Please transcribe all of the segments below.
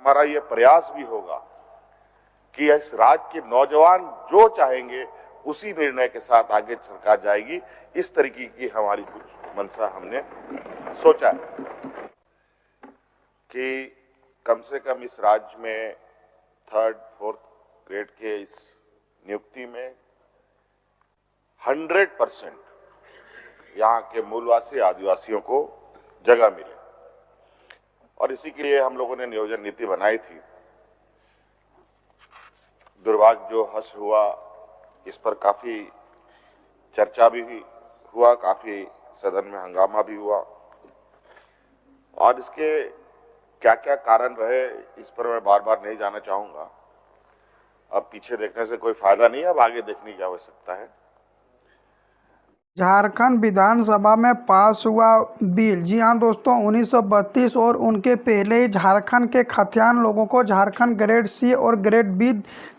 हमारा ये प्रयास भी होगा कि इस राज्य के नौजवान जो चाहेंगे उसी निर्णय के साथ आगे सरकार जाएगी। इस तरीके की हमारी कुछ मंशा हमने सोचा है कि कम से कम इस राज्य में 3rd 4th ग्रेड के इस नियुक्ति में 100% यहाँ के मूलवासी आदिवासियों को जगह मिले, और इसी के लिए हम लोगों ने नियोजन नीति बनाई थी। दुर्भाग्य जो हर्ष हुआ, इस पर काफी चर्चा भी हुआ, काफी सदन में हंगामा भी हुआ, और इसके क्या क्या कारण रहे इस पर मैं बार बार नहीं जाना चाहूंगा। अब पीछे देखने से कोई फायदा नहीं है, अब आगे देखने की आवश्यकता है। झारखंड विधानसभा में पास हुआ बिल। जी हाँ दोस्तों, 1932 और उनके पहले ही झारखंड के खतियान लोगों को झारखंड ग्रेड सी और ग्रेड बी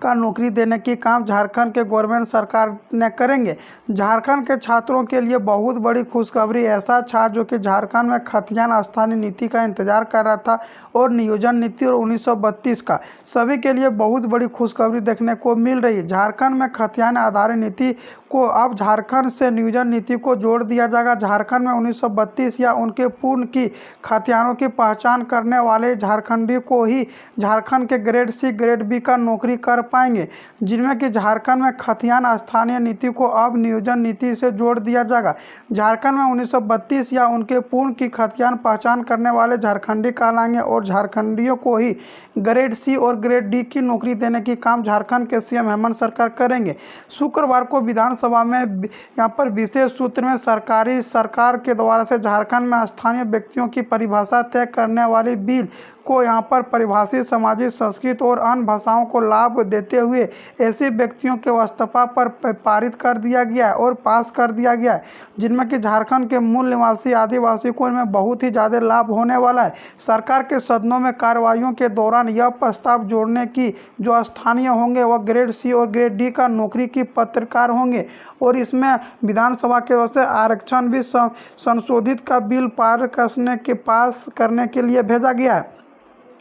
का नौकरी देने की काम झारखंड के गवर्नमेंट सरकार ने करेंगे। झारखंड के छात्रों के लिए बहुत बड़ी खुशखबरी। ऐसा छात्र जो कि झारखंड में खतियान स्थानीय नीति का इंतजार कर रहा था और नियोजन नीति और 1932 का, सभी के लिए बहुत बड़ी खुशखबरी देखने को मिल रही है। झारखंड में खतियान आधारित नीति को अब झारखंड से नियोजन नीति को जोड़ दिया जाएगा। झारखंड में 1932 या उनके पूर्व की खतियानों की पहचान करने वाले झारखंडी को ही झारखंड के ग्रेड सी ग्रेड बी का नौकरी कर पाएंगे, जिनमें कि झारखंड में खतियान स्थानीय नीति को अब नियोजन नीति से जोड़ दिया जाएगा। झारखंड में 1932 या उनके पूर्व की खतियान पहचान करने वाले झारखंडी कहलाएंगे और झारखंडियों को ही ग्रेड सी और ग्रेड डी की नौकरी देने की काम झारखंड के सीएम हेमंत सरकार करेंगे। शुक्रवार को विधानसभा में यहाँ पर विशेष सूत्र में सरकार के द्वारा से झारखंड में स्थानीय व्यक्तियों की परिभाषा तय करने वाली बिल को यहाँ पर परिभाषित सामाजिक, संस्कृत और अन्य भाषाओं को लाभ देते हुए ऐसे व्यक्तियों के इस्तीफा पर पारित कर दिया गया है और पास कर दिया गया है, जिनमें कि झारखंड के मूल निवासी आदिवासी को इनमें बहुत ही ज़्यादा लाभ होने वाला है। सरकार के सदनों में कार्रवाइयों के दौरान यह प्रस्ताव जोड़ने की जो स्थानीय होंगे वह ग्रेड सी और ग्रेड डी का नौकरी की पत्रकार होंगे, और इसमें विधानसभा के वजह से आरक्षण भी संशोधित का बिल पास करने के लिए भेजा गया है,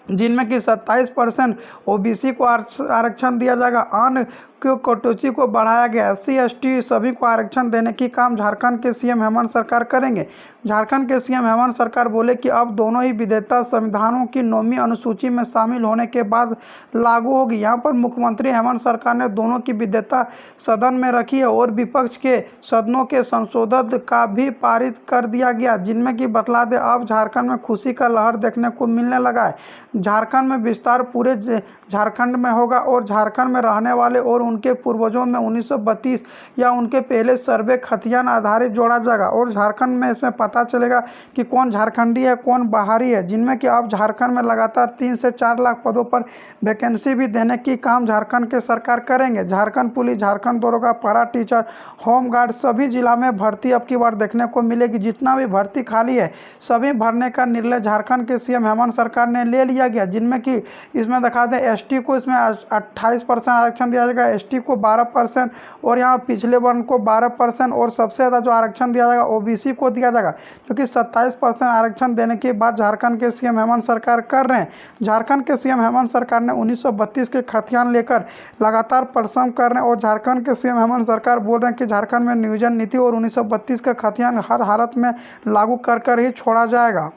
जिनमें कि 27% ओबीसी को आरक्षण दिया जाएगा। अन्य कटौती को बढ़ाया गया। SC ST सभी को आरक्षण देने की काम झारखंड के सीएम हेमंत सरकार करेंगे। झारखंड के सीएम हेमंत सरकार बोले कि अब दोनों ही विधेयता संविधानों की 9वीं अनुसूची में शामिल होने के बाद लागू होगी। यहाँ पर मुख्यमंत्री हेमंत सरकार ने दोनों की विधेयता सदन में रखी है और विपक्ष के सदनों के संशोधन का भी पारित कर दिया गया, जिनमें कि बतला दे अब झारखंड में खुशी का लहर देखने को मिलने लगा है। झारखंड में विस्तार पूरे झारखंड में होगा और झारखंड में रहने वाले और उनके पूर्वजों में 1932 या उनके पहले सर्वे खतियान आधारित जोड़ा जाएगा और झारखंड में इसमें पता चलेगा कि कौन झारखंडी है कौन बाहरी है, जिनमें कि अब झारखंड में लगातार 3 से 4 लाख पदों पर वैकेंसी भी देने की काम झारखंड के सरकार करेंगे। झारखंड पुलिस, झारखंड दरोगा, पैरा टीचर, होमगार्ड सभी जिला में भर्ती अब की बार देखने को मिलेगी। जितना भी भर्ती खाली है सभी भरने का निर्णय झारखंड के सीएम हेमंत सरकार ने ले लिया गया, जिनमें कि इसमें दिखा दें ST को इसमें 28% आरक्षण दिया जाएगा, ST को 12% और यहाँ पिछले वर्ण को 12% और सबसे ज़्यादा जो आरक्षण दिया जाएगा OBC को दिया जाएगा, क्योंकि 27% आरक्षण देने के बाद झारखंड के सीएम हेमंत सरकार कर रहे हैं। झारखंड के सीएम हेमंत सरकार ने 1932 के खतियान लेकर लगातार परिश्रम कर रहे हैं और झारखंड के सीएम हेमंत सरकार बोल रहे हैं कि झारखंड में नियोजन नीति और 1932 का खतियान हर हालत में लागू कर ही छोड़ा जाएगा।